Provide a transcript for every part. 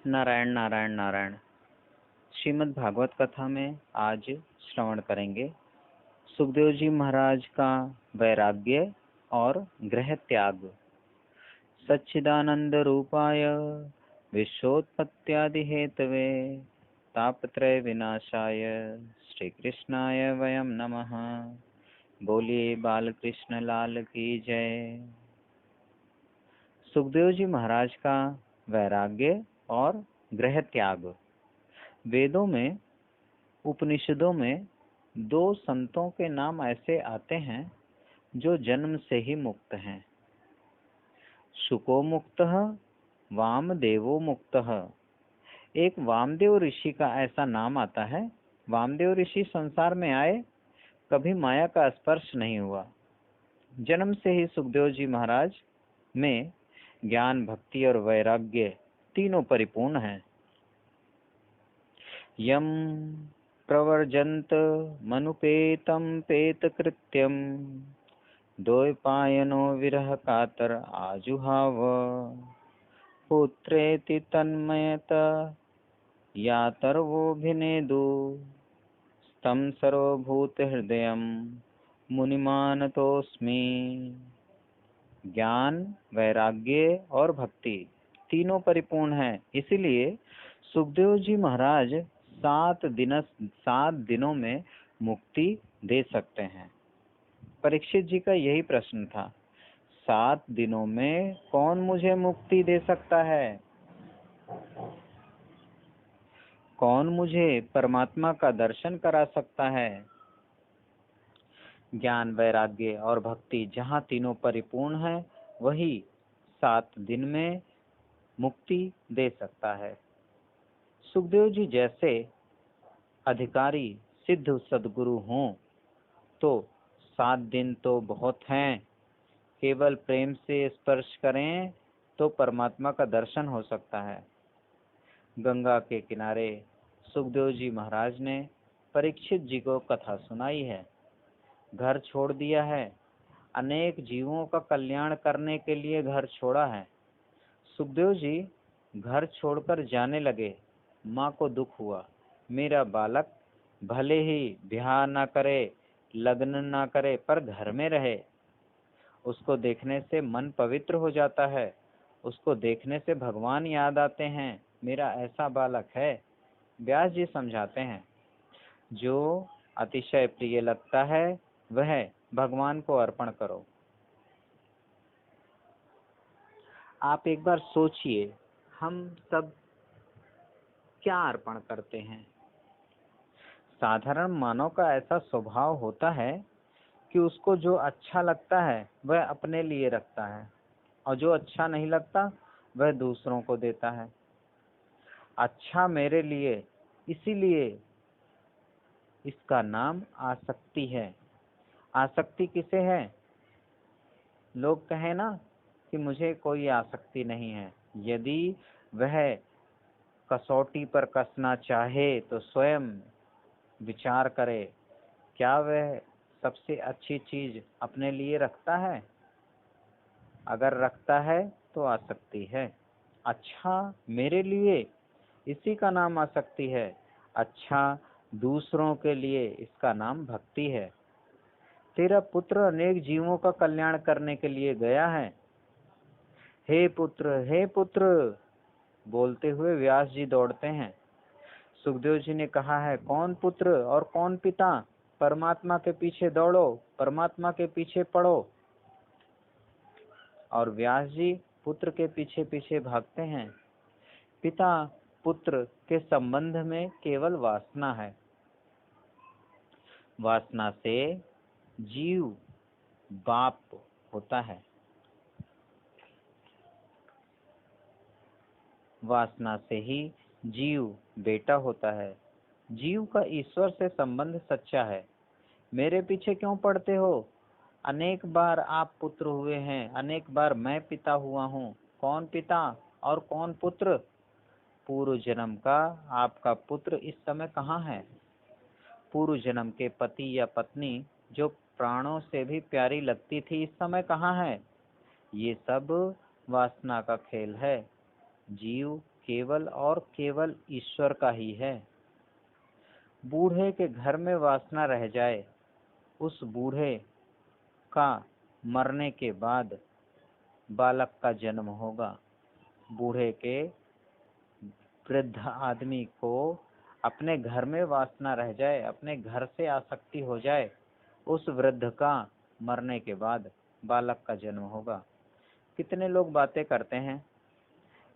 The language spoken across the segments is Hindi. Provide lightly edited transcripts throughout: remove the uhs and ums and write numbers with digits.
नारायण नारायण नारायण। श्रीमद् भागवत कथा में आज श्रवण करेंगे सुखदेव जी महाराज का वैराग्य और गृह त्याग। सच्चिदानंद रूपाय विश्वोत्पत्त्यादि हेतवे तापत्रय विनाशाय श्री कृष्णाय वयम नमः। बोलिए बालकृष्ण लाल की जय। सुखदेव जी महाराज का वैराग्य और गृह त्याग। वेदों में, उपनिषदों में दो संतों के नाम ऐसे आते हैं जो जन्म से ही मुक्त हैं। शुको मुक्तः, वामदेवो मुक्तः। एक वामदेव ऋषि का ऐसा नाम आता है। वामदेव ऋषि संसार में आए, कभी माया का स्पर्श नहीं हुआ। जन्म से ही सुखदेव जी महाराज में ज्ञान, भक्ति और वैराग्य तीनों परिपूर्ण हैं। यम प्रवर्जन्त मनुपेतम पेत कृत्यम द्वैपायनो विरह कातर आजुहाव। पुत्रेति तन्मयत यातर्वोभिनेदु स्तम सर्वभूत हृदयम मुनिमानतोस्मि। ज्ञान, वैराग्य और भक्ति तीनों परिपूर्ण हैं। इसीलिए सुखदेव जी महाराज 7 दिनों में मुक्ति दे सकते हैं। परीक्षित जी का यही प्रश्न था, 7 दिनों में कौन मुझे मुक्ति दे सकता है? कौन मुझे परमात्मा का दर्शन करा सकता है? ज्ञान, वैराग्य और भक्ति जहाँ तीनों परिपूर्ण है, वही 7 दिन में मुक्ति दे सकता है। सुखदेव जी जैसे अधिकारी सिद्ध सद्गुरु हों तो 7 दिन तो बहुत हैं। केवल प्रेम से स्पर्श करें तो परमात्मा का दर्शन हो सकता है। गंगा के किनारे सुखदेव जी महाराज ने परीक्षित जी को कथा सुनाई है। घर छोड़ दिया है, अनेक जीवों का कल्याण करने के लिए घर छोड़ा है। सुखदेव जी घर छोड़कर जाने लगे। माँ को दुख हुआ, मेरा बालक भले ही ब्याह ना करे, लग्न ना करे, पर घर में रहे। उसको देखने से मन पवित्र हो जाता है, उसको देखने से भगवान याद आते हैं। मेरा ऐसा बालक है। व्यास जी समझाते हैं, जो अतिशय प्रिय लगता है वह भगवान को अर्पण करो। आप एक बार सोचिए, हम सब क्या अर्पण करते हैं? साधारण मानव का ऐसा स्वभाव होता है कि उसको जो अच्छा लगता है वह अपने लिए रखता है, और जो अच्छा नहीं लगता वह दूसरों को देता है। अच्छा मेरे लिए, इसीलिए इसका नाम आसक्ति है। आसक्ति किसे है? लोग कहें ना कि मुझे कोई आसक्ति नहीं है। यदि वह कसौटी पर कसना चाहे तो स्वयं विचार करे, क्या वह सबसे अच्छी चीज अपने लिए रखता है? अगर रखता है तो आसक्ति है। अच्छा मेरे लिए, इसी का नाम आसक्ति है। अच्छा दूसरों के लिए, इसका नाम भक्ति है। तेरा पुत्र अनेक जीवों का कल्याण करने के लिए गया है। हे पुत्र बोलते हुए व्यास जी दौड़ते हैं। सुखदेव जी ने कहा है, कौन पुत्र और कौन पिता? परमात्मा के पीछे दौड़ो, परमात्मा के पीछे पड़ो। और व्यास जी पुत्र के पीछे पीछे भागते हैं। पिता पुत्र के संबंध में केवल वासना है। वासना से जीव बाप होता है। वासना से ही जीव बेटा होता है। जीव का ईश्वर से संबंध सच्चा है। मेरे पीछे क्यों पड़ते हो? अनेक बार आप पुत्र हुए हैं, अनेक बार मैं पिता हुआ हूँ। कौन पिता और कौन पुत्र? पूर्व जन्म का आपका पुत्र इस समय कहाँ है? पूर्व जन्म के पति या पत्नी जो प्राणों से भी प्यारी लगती थी, इस समय कहाँ है? ये सब वासना का खेल है। जीव केवल और केवल ईश्वर का ही है। बूढ़े के घर में वासना रह जाए, उस बूढ़े का मरने के बाद बालक का जन्म होगा। बूढ़े के वृद्ध आदमी को अपने घर में वासना रह जाए, अपने घर से आसक्ति हो जाए, उस वृद्ध का मरने के बाद बालक का जन्म होगा। कितने लोग बातें करते हैं,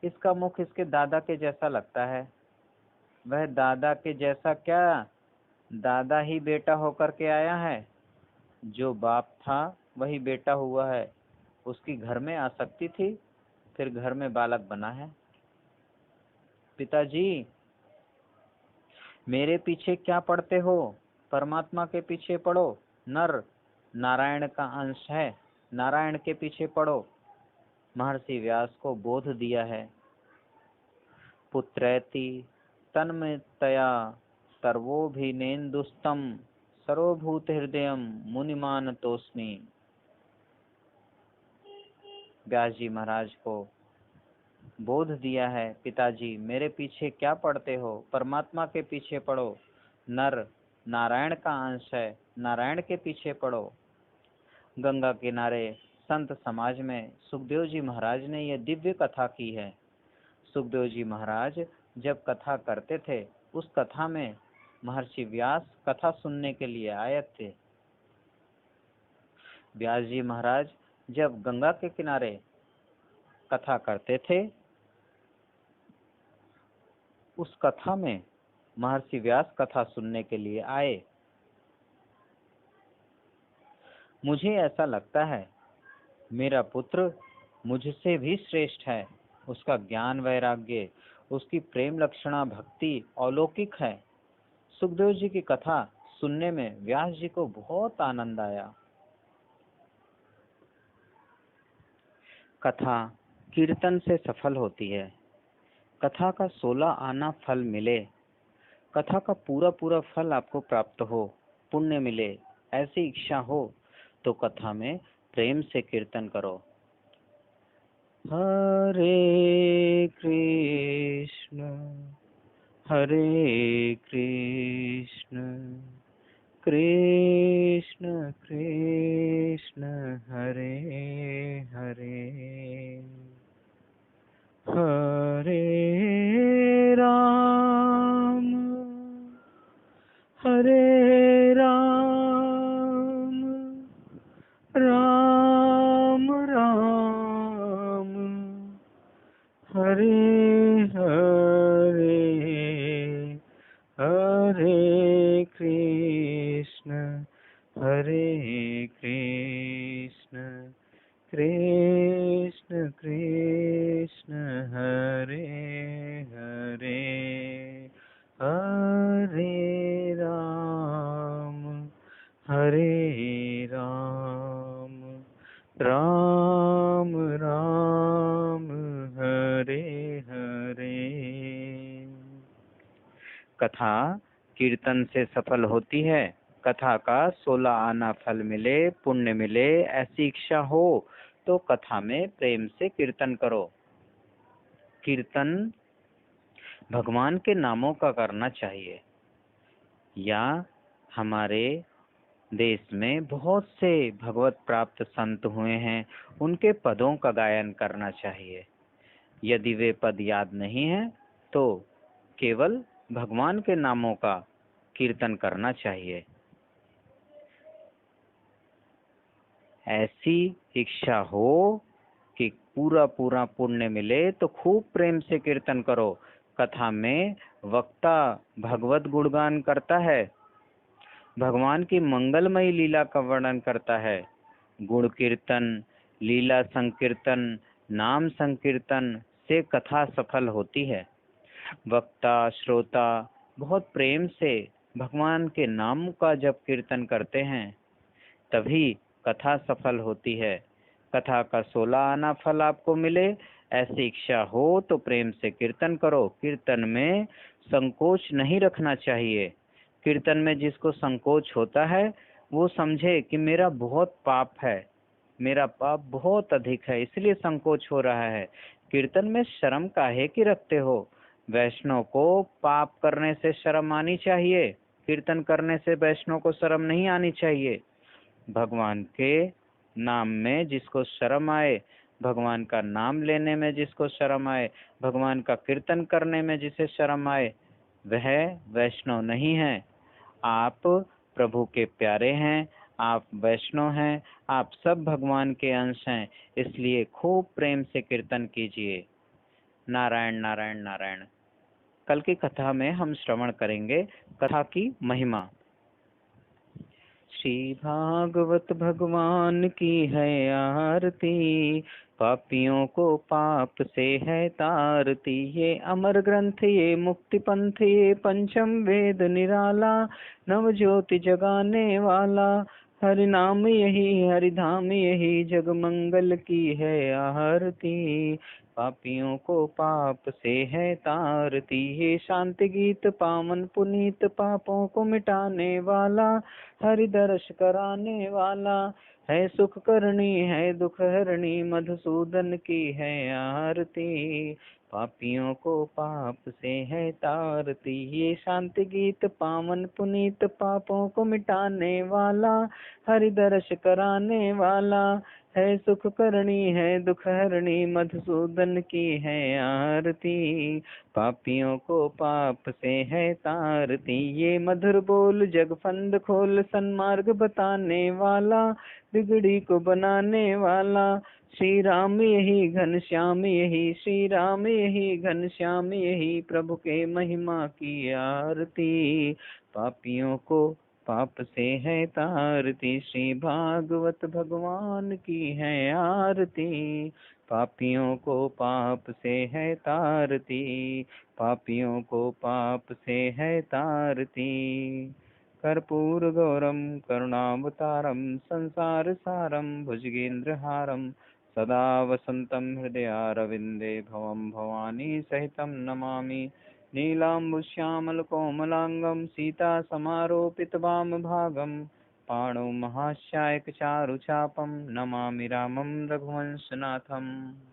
इसका मुख इसके दादा के जैसा लगता है। वह दादा के जैसा क्या, दादा ही बेटा होकर के आया है। जो बाप था वही बेटा हुआ है। उसकी घर में आसक्ति थी, फिर घर में बालक बना है। पिताजी मेरे पीछे क्या पढ़ते हो? परमात्मा के पीछे पढ़ो। नर नारायण का अंश है, नारायण के पीछे पढ़ो। महर्षि व्यास को बोध दिया है। पुत्रैति तन्मयतया सर्वोभिनेन्दुस्तम सर्वभूत हृदयम मुनिमान तोस्मि। व्यास जी महाराज को बोध दिया है, पिताजी मेरे पीछे क्या पढ़ते हो? परमात्मा के पीछे पढ़ो। नर नारायण का अंश है, नारायण के पीछे पढ़ो। गंगा किनारे संत समाज में सुखदेव जी महाराज ने यह दिव्य कथा की है। सुखदेव जी महाराज जब कथा करते थे, उस कथा में महर्षि व्यास कथा सुनने के लिए आए थे। व्यास जी महाराज जब गंगा के किनारे कथा करते थे, उस कथा में महर्षि व्यास कथा सुनने के लिए आए। मुझे ऐसा लगता है मेरा पुत्र मुझसे भी श्रेष्ठ है। उसका ज्ञान वैराग्य, उसकी प्रेम लक्षणा भक्ति अलौकिक है। सुखदेव जी की कथा सुनने में व्यास जी को बहुत आनंद आया। कथा कीर्तन से सफल होती है। कथा का 16 आना फल मिले, कथा का पूरा पूरा फल आपको प्राप्त हो, पुण्य मिले, ऐसी इच्छा हो तो कथा में प्रेम से कीर्तन करो। हरे कृष्ण कृष्ण कृष्ण हरे हरे, हरे राम राम राम हरे हरे, हरे कृष्ण कृष्ण कृष्ण हरे हरे, हरे राम राम राम हरे हरे। कथा कीर्तन से सफल होती है। कथा का 16 आना फल मिले, पुण्य मिले, ऐसी इच्छा हो तो कथा में प्रेम से कीर्तन करो। कीर्तन भगवान के नामों का करना चाहिए। या हमारे देश में बहुत से भगवत प्राप्त संत हुए हैं, उनके पदों का गायन करना चाहिए। यदि वे पद याद नहीं है तो केवल भगवान के नामों का कीर्तन करना चाहिए। ऐसी इच्छा हो कि पूरा पूरा पुण्य मिले तो खूब प्रेम से कीर्तन करो। कथा में वक्ता भगवत गुणगान करता है, भगवान की मंगलमयी लीला का वर्णन करता है। गुण कीर्तन, लीला संकीर्तन, नाम संकीर्तन से कथा सफल होती है। वक्ता श्रोता बहुत प्रेम से भगवान के नाम का जब कीर्तन करते हैं तभी कथा सफल होती है। कथा का 16 आना फल आपको मिले, ऐसी इच्छा हो तो प्रेम से कीर्तन करो। कीर्तन में संकोच नहीं रखना चाहिए। कीर्तन में जिसको संकोच होता है वो समझे कि मेरा बहुत पाप है, मेरा पाप बहुत अधिक है, इसलिए संकोच हो रहा है। कीर्तन में शर्म काहे की रखते हो? वैष्णव को पाप करने से शर्म आनी चाहिए, कीर्तन करने से वैष्णव को शर्म नहीं आनी चाहिए। भगवान के नाम में जिसको शर्म आए, भगवान का नाम लेने में जिसको शर्म आए, भगवान का कीर्तन करने में जिसे शर्म आए, वह वैष्णव नहीं है। आप प्रभु के प्यारे हैं, आप वैष्णव हैं, आप सब भगवान के अंश हैं, इसलिए खूब प्रेम से कीर्तन कीजिए। नारायण नारायण नारायण। कल की कथा में हम श्रवण करेंगे कथा की महिमा। श्री भागवत भगवान की है आरती, पापियों को पाप से है तारती। ये अमर ग्रंथ, ये मुक्ति पंथ, ये पंचम वेद निराला, नव ज्योति जगाने वाला। हरि नाम यही, हरि धाम यही, जग मंगल की है आरती। पापियों को पाप से है तारती। ये शांति गीत पावन पुनीत, पापों को मिटाने वाला, हरि दर्श कराने वाला। है सुख करनी है दुख हरणी, मधुसूदन की है आरती। पापियों को पाप से है तारती। ये शांति गीत पावन पुनीत, पापों को मिटाने वाला, हरि दर्श कराने वाला। है सुख करनी है दुख हरणी, मधुसूदन की है आरती। पापियों को पाप से है तारती। ये मधुर बोल जग फंद खोल, सन्मार्ग बताने वाला, बिगड़ी को बनाने वाला। श्री राम यही घनश्याम यही, श्री राम यही घनश्याम यही, प्रभु के महिमा की आरती। पापियों को पाप से है तारती। श्री भागवत भगवान की है आरती। पापियों को पाप से है तारती, पापियों को पाप से है तारती। कर्पूर गौरम करुणावतारम, संसार सारम भुजगेन्द्रहारम, सदा वसंतम हृदयारविंदे भवम भवानी सहितं नमामि। नीलाम्बुश्यामलकोमलांगं, सीता समारोपित वामभागं, पाणौ महाश्यायकचारुचापं, नमामि रामं रघुवंशनाथम्।